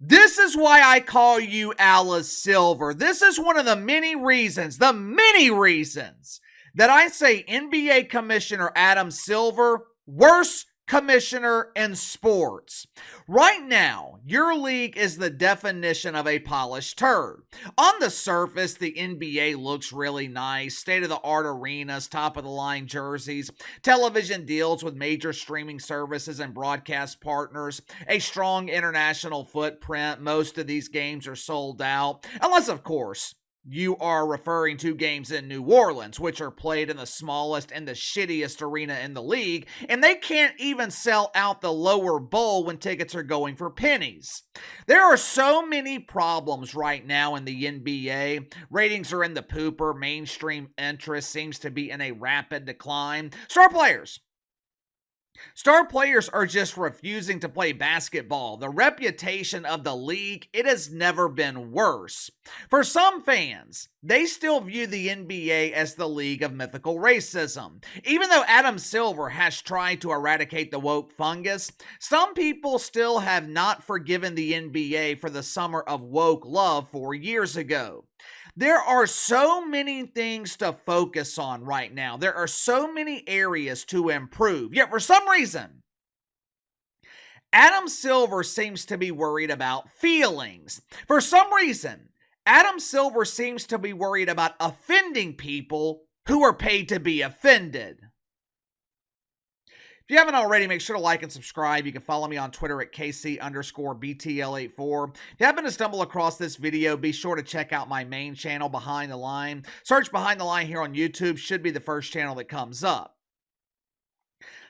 This is why I call you Alice Silver. This is one of the many reasons that I say NBA Commissioner Adam Silver, worst commissioner in sports. Right now, your league is the definition of a polished turd. On the surface, the NBA looks really nice. State-of-the-art arenas, top-of-the-line jerseys, television deals with major streaming services and broadcast partners, a strong international footprint. Most of these games are sold out, unless, of course, you are referring to games in New Orleans, which are played in the smallest and the shittiest arena in the league, and they can't even sell out the lower bowl when tickets are going for pennies. There are so many problems right now in the NBA. Ratings are in the pooper. Mainstream interest seems to be in a rapid decline. Star players are just refusing to play basketball. The reputation of the league, it has never been worse. For some fans, they still view the NBA as the league of mythical racism. Even though Adam Silver has tried to eradicate the woke fungus, some people still have not forgiven the NBA for the summer of woke love 4 years ago. There are so many things to focus on right now. There are so many areas to improve. Yet for some reason, Adam Silver seems to be worried about feelings. For some reason, Adam Silver seems to be worried about offending people who are paid to be offended. If you haven't already, make sure to like and subscribe. You can follow me on Twitter at KC_BTL84. If you happen to stumble across this video, be sure to check out my main channel, Behind the Line. Search Behind the Line here on YouTube. Should be the first channel that comes up.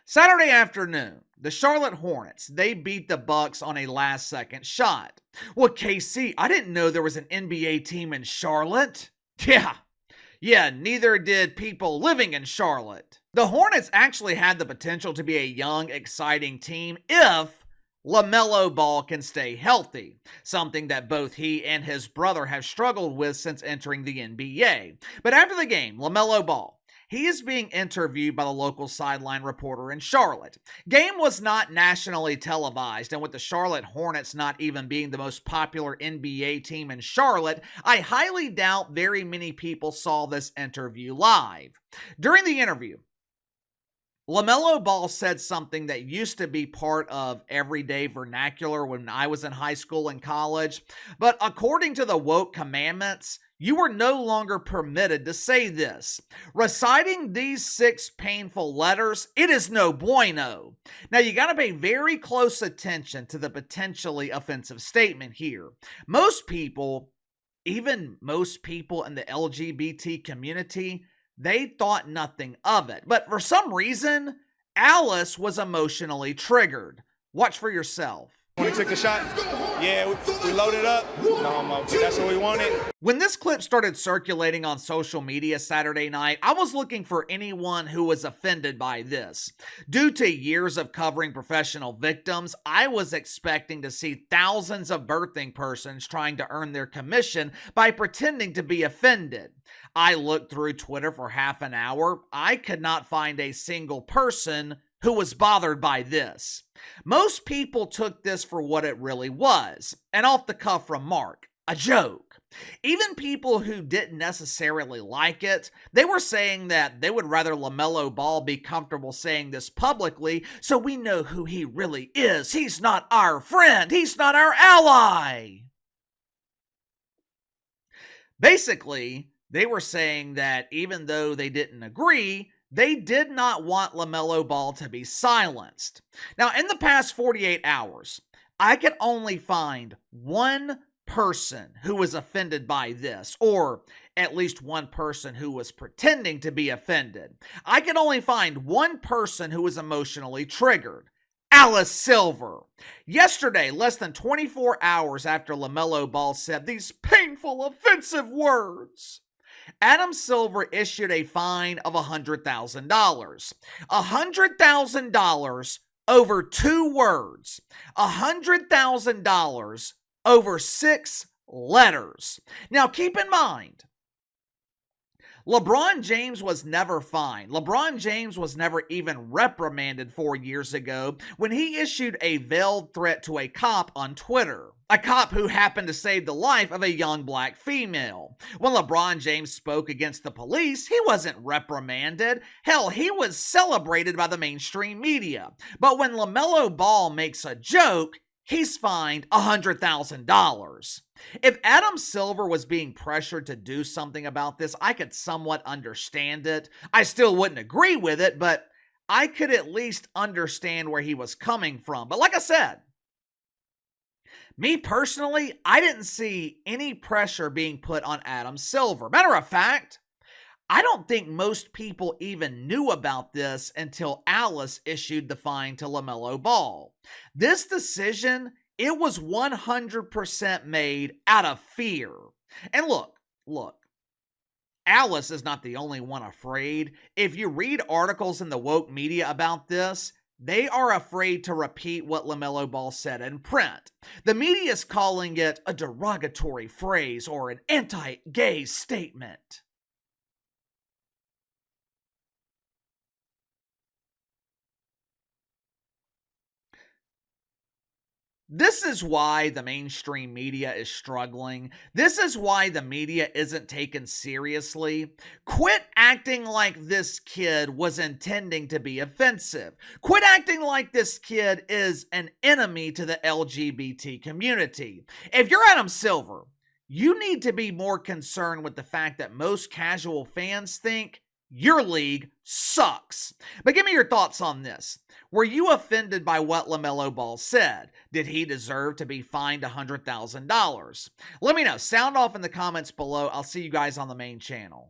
Saturday afternoon, the Charlotte Hornets, they beat the Bucks on a last-second shot. Well, KC, I didn't know there was an NBA team in Charlotte. Yeah, neither did people living in Charlotte. The Hornets actually had the potential to be a young, exciting team if LaMelo Ball can stay healthy, something that both he and his brother have struggled with since entering the NBA. But after the game, LaMelo Ball, he is being interviewed by the local sideline reporter in Charlotte. Game was not nationally televised, and with the Charlotte Hornets not even being the most popular NBA team in Charlotte, I highly doubt very many people saw this interview live. During the interview, LaMelo Ball said something that used to be part of everyday vernacular when I was in high school and college, but according to the woke commandments, you are no longer permitted to say this. Reciting these 6 painful letters, it is no bueno. Now, you got to pay very close attention to the potentially offensive statement here. Most people, even most people in the LGBT community, they thought nothing of it. But for some reason, Alice was emotionally triggered. Watch for yourself. When we took the shot, yeah, we loaded up. No, that's what we wanted. When this clip started circulating on social media Saturday night, I was looking for anyone who was offended by this. Due to years of covering professional victims, I was expecting to see thousands of birthing persons trying to earn their commission by pretending to be offended. I looked through Twitter for half an hour. I could not find a single person who was bothered by this. Most people took this for what it really was, an off-the-cuff remark, a joke. Even people who didn't necessarily like it, they were saying that they would rather LaMelo Ball be comfortable saying this publicly so we know who he really is. He's not our friend. He's not our ally. Basically, they were saying that even though they didn't agree, they did not want LaMelo Ball to be silenced. Now, in the past 48 hours, I could only find one person who was offended by this, or at least one person who was pretending to be offended. I could only find one person who was emotionally triggered. Alice Silver. Yesterday, less than 24 hours after LaMelo Ball said these painful, offensive words, Adam Silver issued a fine of $100,000. $100,000 over 2 words. $100,000 over 6 letters. Now, keep in mind, LeBron James was never fined. LeBron James was never even reprimanded 4 years ago when he issued a veiled threat to a cop on Twitter. a cop who happened to save the life of a young black female. When LeBron James spoke against the police, he wasn't reprimanded. Hell, he was celebrated by the mainstream media. But when LaMelo Ball makes a joke, he's fined $100,000. If Adam Silver was being pressured to do something about this, I could somewhat understand it. I still wouldn't agree with it, but I could at least understand where he was coming from. But like I said, me personally, I didn't see any pressure being put on Adam Silver. Matter of fact, I don't think most people even knew about this until Alice issued the fine to LaMelo Ball. This decision, it was 100% made out of fear. And look, Alice is not the only one afraid. If you read articles in the woke media about this, they are afraid to repeat what LaMelo Ball said in print. The media is calling it a derogatory phrase or an anti-gay statement. This is why the mainstream media is struggling. This is why the media isn't taken seriously. Quit acting like this kid was intending to be offensive. Quit acting like this kid is an enemy to the LGBT community. If you're Adam Silver, you need to be more concerned with the fact that most casual fans think your league sucks. But give me your thoughts on this. Were you offended by what LaMelo Ball said? Did he deserve to be fined $100,000? Let me know. Sound off in the comments below. I'll see you guys on the main channel.